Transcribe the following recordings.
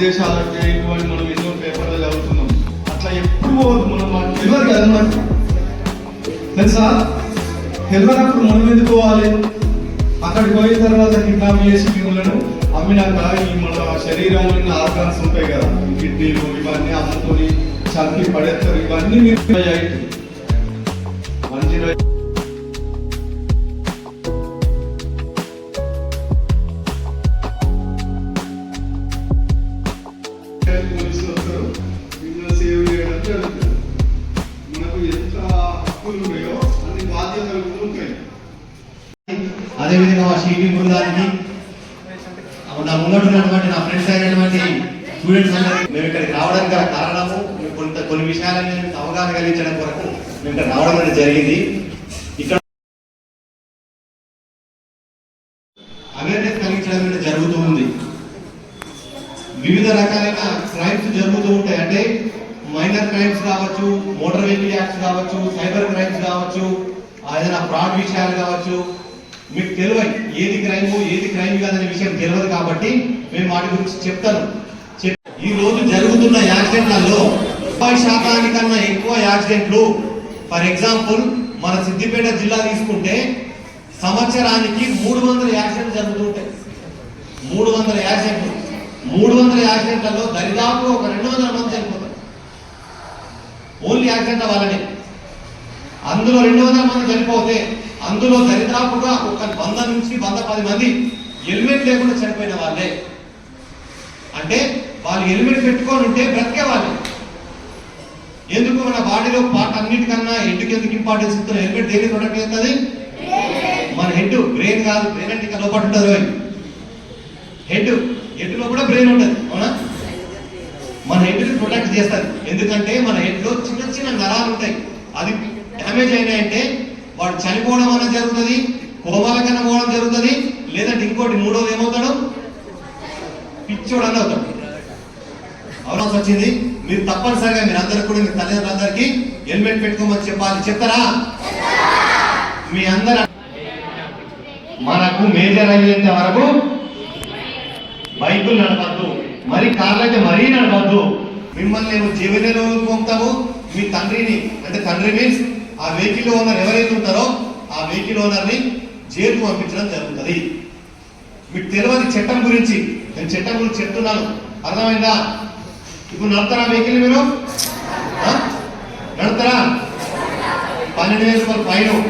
విదేశాలకు ఇటువంటి మనం ఎన్నో పేపర్లు చదువుతున్నాం. అట్లా ఎప్పుడు మనం తెలియదు కదా మనకు తెలుసా? తెలియనప్పుడు మనం ఎందుకు పోవాలి? అక్కడికి పోయిన తర్వాత కిడ్నాప్ చేసి మిమ్మల్ని అమ్మినాక ఈ మన శరీరంలో ఆర్గాన్స్ ఉంటాయి కదా, కిడ్నీలు ఇవన్నీ అమ్ముకొని చంపి పడేస్తారు. ఇవన్నీ మీరు మంచి పోలీసులు వస్తారు, మిమ్మల్ని సేవ్ చేయడానికి జరుగుతుంది. మనకు ఎంత హక్కులు ఉన్నాయో అన్ని బాధ్యతలు ఉంటాయి. అదేవిధంగా మా షీటింగ్ బృందానికి నా ముంగట్టున్నటువంటి నా ఫ్రెండ్స్ అయినటువంటి స్టూడెంట్స్ అందరూ మేము ఇక్కడికి రావడానికి గల కారణము కొన్ని విషయాలని అవగాహన కలిగించడం కొరకు మేము ఇక్కడ రావడం అనేది జరిగింది. ఇక్కడ అవేర్నెస్ కలిగించడం అనేది జరుగుతూ ఉంది. వివిధ రకాలైన క్రైమ్స్ జరుగుతూ ఉంటాయి. అంటే మైనర్ క్రైమ్స్ కావచ్చు, మోటార్ వెహికల్ యాక్ట్స్ కావచ్చు, సైబర్ క్రైమ్స్ కావచ్చు, ఏదైనా ఫ్రాడ్ విషయాలు కావచ్చు. మీకు తెలియదు ఏది క్రైమ్ ఏది క్రైమ్ కాదనే విషయం తెలియదు కాబట్టి మేము వాటి గురించి చెప్తాను. ఈ రోజు జరుగుతున్న యాక్సిడెంట్లలో 50% ఎక్కువ యాక్సిడెంట్లు, ఫర్ ఎగ్జాంపుల్ మన సిద్దిపేట జిల్లా తీసుకుంటే సంవత్సరానికి 300 యాక్సిడెంట్లు జరుగుతుంటాయి. 300 యాక్సిడెంట్లు. 300 యాక్సిడెంట్లలో దరిదాపు ఒక 200 మంది చనిపోతారు. ఓన్లీ యాక్సిడెంట్ వాళ్ళనే. అందులో 200 మంది చనిపోతే అందులో దరిదాపుగా ఒక 100 నుంచి 110 మంది హెల్మెట్ లేకుండా చనిపోయిన వాళ్ళే. అంటే వాళ్ళు హెల్మెట్ పెట్టుకొని ఉంటే బ్రతికే వాళ్ళే. ఎందుకు మన బాడీలో పార్ట్ అన్నిటికన్నా హెడ్కి ఎందుకు ఇంపార్టెన్స్ ఇస్తున్నా? హెల్మెట్ దేనికి ప్రొటెక్ట్ చేస్తుంది? మన హెడ్, బ్రెయిన్ కాదు. బ్రెయిన్ అంటే ఇక్కడ లోపల ఉంటుంది. హెడ్లో కూడా బ్రెయిన్ ఉంటుంది, అవునా? మన హెడ్ని ప్రొటెక్ట్ చేస్తుంది. ఎందుకంటే మన హెడ్లో చిన్న చిన్న నరాలు ఉంటాయి. అది డ్యామేజ్ అయినాయంటే వాడు చనిపోవడం అనేది జరుగుతుంది, కోమాల కన్నా పోవడం జరుగుతుంది. లేదంటే ఇంకోటి మూడోది ఏమవుతాడు? పిచ్చోడు అని అవుతాడు. అవసరం వచ్చింది. మీరు తప్పనిసరిగా మీరు అందరికి కూడా మీ తల్లిదండ్రులందరికీ హెల్మెట్ పెట్టుకోమని చెప్పాలి. చెప్తారా? మీ అందరూ మనకు మేజర్ అయ్యేంత వరకు బైకులు నడపద్దు, మరి కార్లు అయితే మరీ నడపద్దు. మిమ్మల్ని మేము జీవనలో పంపుతాము. మీ తండ్రిని, అంటే తండ్రి మీన్స్ ఆ వెహికల్ ఓనర్ ఎవరైతే ఉంటారో ఆ వెహికల్ ఓనర్ని జైలుకు పంపించడం జరుగుతుంది. మీకు తెలియదు చట్టం గురించి. నేను చట్టం గురించి చెప్తున్నాను, అర్థమైందా? ఇప్పుడు నడతారా వెహికల్? మీరు నడతారా? 12,000 రూపాయలు ఫైన్,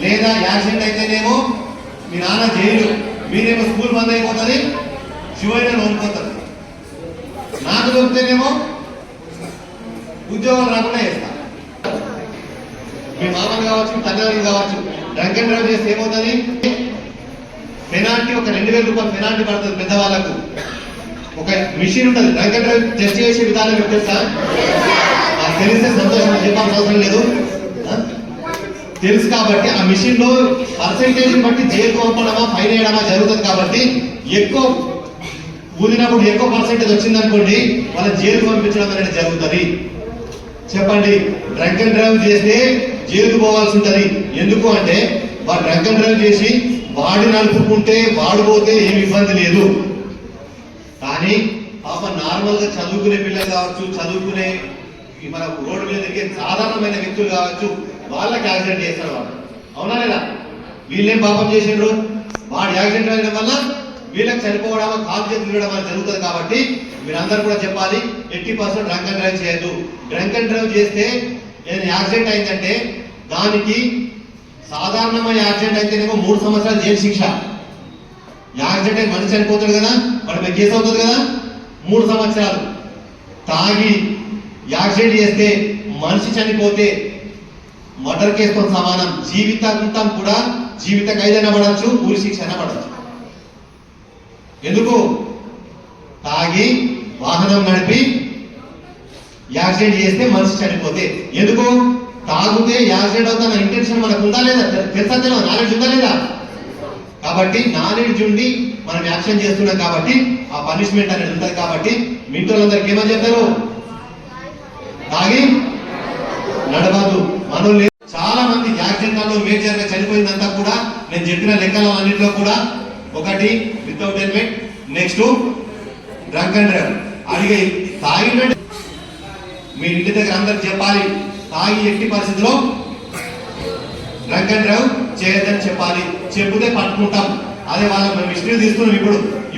లేదా యాక్సిడెంట్ అయితేనేమో మీ నాన్న జైలు, మీరేమో స్కూల్ బంద్ అయిపోతుంది, శివైన లోనుకోతుంది. నాకు దొరికితేనేమో ఉద్యోగాలు రాకుండా చేస్తా. మీ మామలు కావచ్చు, తల్లిదండ్రులు కావచ్చు, డ్రంక్ అండ్ డ్రైవ్ చేస్తే ఏమవుతుంది? పెనాల్టీ ఒక 2,000 రూపాయలు పెనాల్టీ పడుతుంది. పెద్దవాళ్ళకు ఒక మిషన్ ఉంటుంది, డ్రంక్ అండ్ డ్రైవ్ టెస్ట్ చేసే విధానం మీకు తెలుసా? నాకు తెలిస్తే సంతోషం, చెప్పాల్సిన అవసరం లేదు. తెలుసు కాబట్టి ఆ మిషన్ లో పర్సెంటేజ్ బట్టి జైలు పంపడమా ఫైన్ వేయడమా జరుగుతుంది. కాబట్టి ఎక్కువ ఊదినప్పుడు ఎక్కువ పర్సెంటేజ్ వచ్చిందనుకోండి, వాళ్ళ జైలు పంపించడం అనేది జరుగుతుంది. చెప్పండి, డ్రంక్ అండ్ డ్రైవ్ చేస్తే జైలుకు పోవాల్సి ఉంటుంది. ఎందుకు అంటే వాడు డ్రంక్ అండ్ డ్రైవ్ చేసి వాడి నడుపుకుంటే వాడు పోతే ఏమి ఇబ్బంది లేదు. కానీ పాప నార్మల్ గా చదువుకునే పిల్లలు కావచ్చు, చదువుకునే మన రోడ్డు మీద తిరిగే సాధారణమైన వ్యక్తులు కావచ్చు, వాళ్ళకి యాక్సిడెంట్ చేస్తారు వాళ్ళు, అవునా లేదా? వీళ్ళేం పాపం చేసిండ్రు? వాడు యాక్సిడెంట్ అయిన వల్ల వీళ్ళకి చనిపోవడం, కాలు చేతులు తిరగడం అనేది జరుగుతుంది. కాబట్టి మీరందరూ కూడా చెప్పాలి, 80% డ్రంక్ అండ్ డ్రైవ్ చేయొద్దు. డ్రంక్ అండ్ డ్రైవ్ చేస్తే ఏదైనా యాక్సిడెంట్ అయిందంటే దానికి సాధారణమైన యాక్సిడెంట్ అయితేనేమో 3 సంవత్సరాలు జైలు శిక్ష. యాక్సిడెంట్ అయి మనిషి చనిపోతాడు కదా, వాడి మీద కేసు అవుతుంది కదా, 3 సంవత్సరాలు. తాగి యాక్సిడెంట్ చేస్తే మనిషి చనిపోతే మర్డర్ కేసుతో సమానం. జీవితాంతం కూడా జీవిత ఖైదైనా పడవచ్చు, ఊరి శిక్ష అయినా పడవచ్చు. ఎందుకు? తాగి వాహనం నడిపి యాక్సిడెంట్ చేస్తే మనిషి చనిపోతే. ఎందుకు? తాగితే యాక్సిడెంట్ అవుతున్న ఇంటెన్షన్ మనకు ఉందా లేదా? తెలుసా? తెలియదు. నాలెడ్జ్ ఉందా లేదా? కాబట్టి నాలెడ్జ్ ఉండి మనం యాక్షన్ చేస్తున్నాం కాబట్టి ఆ పనిష్మెంట్ అనేది ఉంటుంది. కాబట్టి మిత్రులందరికీ ఏమని చెప్తారు? తాగి నడవద్దు. మనోళ్ళు చాలా మంది యాక్సిడెంట్లలో మేజర్ గా చనిపోయిందంతా కూడా నేను చెప్పిన లెక్కల అన్నింటిలో కూడా ఒకటి without helmet, next drunk and drive, అడిగి తాగినట్టు మీ ఇంటి దగ్గర అందరు చెప్పాలి, తాగి ఎట్టి పరిస్థితిలో డ్రంక్ అండ్ డ్రైవ్ చేయొద్దని చెప్పాలి. చెబితే పట్టుకుంటాం. అదే వాళ్ళ మేము హిస్టరీ తీసుకున్నాం.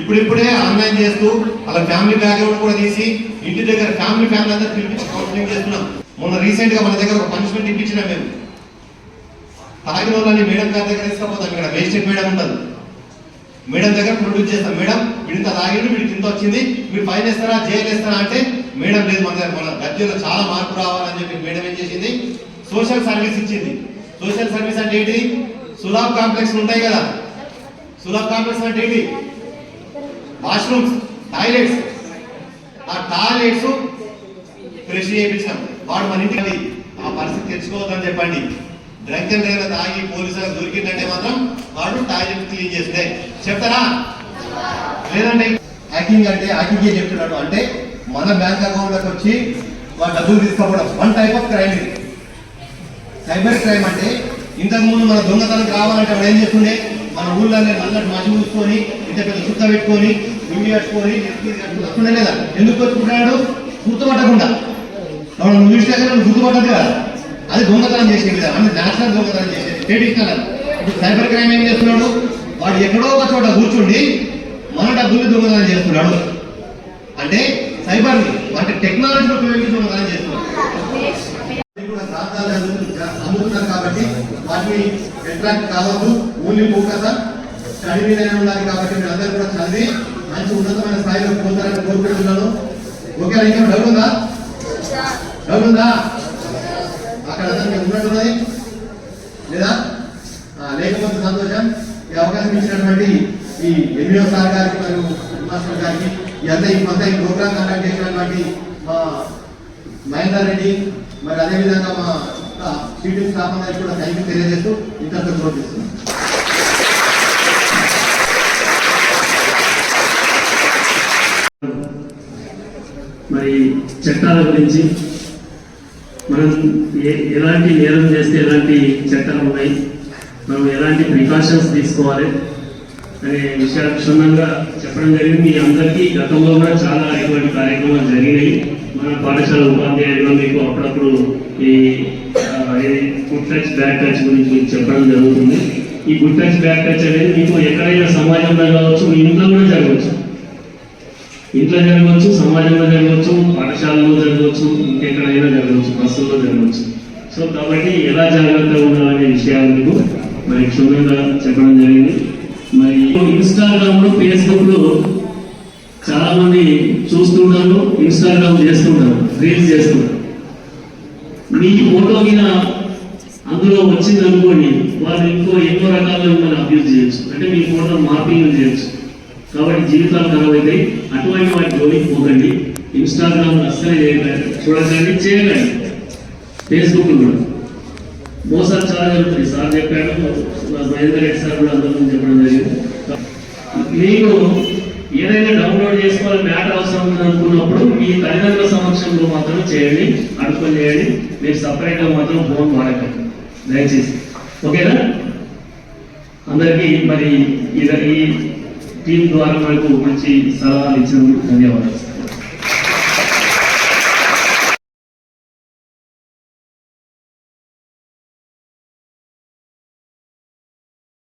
ఇప్పుడిప్పుడే ఆన్లైన్ చేస్తూ వాళ్ళ ఫ్యామిలీ బ్యాక్గ్రౌండ్ కూడా తీసి ఇంటి దగ్గర ఫ్యామిలీ అందరూ పిలిపించి కౌన్సిలింగ్ చేస్తున్నాం. మొన్న రీసెంట్ గా మన దగ్గర ఒక పనిష్మెంట్ ఇప్పించినాం మేము. తాగిన వాళ్ళని మేడం గారి దగ్గర తీసుకపోతాం. ఇక్కడ మేజిస్ట్రేట్ మేడం ఉంటుంది, మేడం దగ్గర ప్రొడ్యూస్ చేస్తాం. మేడం వీడింత తాగిండు, వీడికి ఇంత వచ్చింది, మీరు ఫైన్ వేస్తారా జైలు వేస్తారా అంటే మేడం లేదు, మన గద్యంలో చాలా మార్పు రావాలని చెప్పి మేడం ఏం చేసింది, సోషల్ సర్వీస్ ఇచ్చింది. సోషల్ సర్వీస్ అంటే ఏంటి? సులాబ్ కాంప్లెక్స్ ఉంటాయి కదా, సులాబ్ కాంప్లెక్స్ అంటే ఏంటి? Washrooms, toilets. ఆ టాయిలెట్స్ ఫ్రెష్ చేయించాం. వాడు మన ఇంటికి ఆ పరిస్థితి తెచ్చుకోవద్దని చెప్పండి. డ్రంక్ అండ్ డ్రైవ్ తాగి పోలీసులకు దొరికిందంటే మాత్రం వాడు టాయిలెట్ క్లీన్ చేస్తే చెప్తారా? లేదంటే హ్యాకింగ్ అంటే హ్యాకింగ్ చెప్తున్నాడు అంటే మన బ్యాంక్ అకౌంట్లోకి వచ్చి వాడు డబ్బులు తీసుకోవడం వన్ టైప్ ఆఫ్ క్రైమ్. ఇది సైబర్ క్రైమ్ అంటే ఇంతకుముందు మన దొంగతనం రావాలంటే వాడు ఏం చేస్తుండే, మన ఊళ్ళో నల్లటి మసి చూసుకొని ఇంత పెద్ద చుట్ట పెట్టుకొని ఇండి కట్టుకొని వస్తుండే లేదా? ఎందుకు వచ్చుకుంటున్నాడు? గుర్తుపట్టకుండా. నువ్వు చూసిన దగ్గర నువ్వు గుర్తుపట్టదు కదా, అది దొంగతనం చేసే విధానం. అంటే నేషనల్ దొంగతనం చేసే ట్రెడిషనల్. ఇప్పుడు సైబర్ క్రైమ్ ఏం చేస్తున్నాడు, వాడు ఎక్కడో ఒక చోట కూర్చుండి మన డబ్బుల్ని దొంగతనం చేస్తున్నాడు. అంటే సైబర్ అంటే టెక్నాలజీలో ఉపయోగించి దొంగతనం చేస్తున్నాడు. అందుతున్నారు కాబట్టి వాటిని అట్రాక్ట్ కావద్దు. ఓన్లీ ఫోకస్ స్టడీ మీదనే ఉండాలి. కాబట్టి మీరు అందరూ కూడా చదివి మంచి ఉన్నతమైన స్థాయిలో పోతారని కోరుకుంటున్నాను. ఓకే, ఇంకా డౌట్ ఉందా? డౌట్ ఉందా? అక్కడ అందరికీ ఉన్నట్టున్నది లేదా? లేకపోతే సంతోషం. ఈ అవకాశం ఇచ్చినటువంటి ఈ ఎంఈఓ సార్ గారికి మరియు మాస్టర్ గారికి ఈ ప్రోగ్రామ్ కండక్ట్ చేసినటువంటి మా మహేందర్ రెడ్డి మరి అదేవిధంగా మా టీటీడీ స్టాఫ్ అందరికి కూడా థ్యాంక్ యూ తెలియజేస్తూ ఇంతతో చూపిస్తున్నాం. మరి చట్టాల గురించి మనం ఎలాంటి నేరం చేస్తే ఎలాంటి చట్టాలు ఉన్నాయి, మనం ఎలాంటి ప్రికాషన్స్ తీసుకోవాలి అనే విషయాలు క్షుణ్ణంగా చెప్పడం జరిగింది. మీ అందరికీ గతంలో కూడా చాలా ఇటువంటి కార్యక్రమాలు జరిగినాయి. మన పాఠశాల ఉపాధ్యాయులు మీకు అప్పుడప్పుడు ఈ గుడ్ టచ్ బ్యాడ్ టచ్ గురించి మీకు చెప్పడం జరుగుతుంది. ఈ గుడ్ టచ్ బ్యాడ్ టచ్ అనేది మీకు ఎక్కడైనా సమాజంలో కావచ్చు, మీ ఇంట్లో కూడా జరగవచ్చు. ఇంట్లో జరగవచ్చు, సమాజంలో జరగవచ్చు, పాఠశాలలో జరగవచ్చు, ఇంకెక్కడైనా జరగవచ్చు, బస్సుల్లో జరగవచ్చు. సో కాబట్టి ఎలా జాగ్రత్తగా ఉండాలనే విషయాలు మీకు మరి క్షుణ్ణంగా చెప్పడం జరిగింది. మరి ఇన్స్టాగ్రామ్లో ఫేస్బుక్లో చాలా మంది చూస్తుంటారు, ఇన్స్టాగ్రామ్ చేస్తుంటారు, రీల్స్ చేస్తుంటారు. మీ ఫోటో మీద అందులో వచ్చింది అనుకోండి, వాళ్ళు ఎన్నో రకాలుగా మిమ్మల్ని అబ్యూజ్ చేయొచ్చు. అంటే మీ ఫోటో మార్పింగ్ చేయొచ్చు. కాబట్టి జీవితాలు ఖరాబ్ అవుతాయి. అటువంటి వాటి జోలికి పోకండి. ఇన్స్టాగ్రామ్ అస్సలే చూడకండి, చేయకండి. ఫేస్బుక్ కూడా మోసాలు చాలా జరుగుతాయి. సార్ చెప్పాడు, మహేందర్ రెడ్డి సార్ కూడా అందరూ చెప్పడం జరిగింది. మీకు ఏదైనా డౌన్లోడ్ చేసుకోవాలి మ్యాటర్ అవసరం ఉంది అనుకున్నప్పుడు మీ తల్లిదండ్రుల సమక్షంలో మాత్రం చేయండి, అడుక్కొని చేయండి. మీరు సపరేట్గా మాత్రం ఫోన్ వాడకండి దయచేసి. ఓకేనా? అందరికీ మరి ఈ టీం ద్వారా మనకు మంచి సలహాలు ఇచ్చినందుకు ధన్యవాదాలు.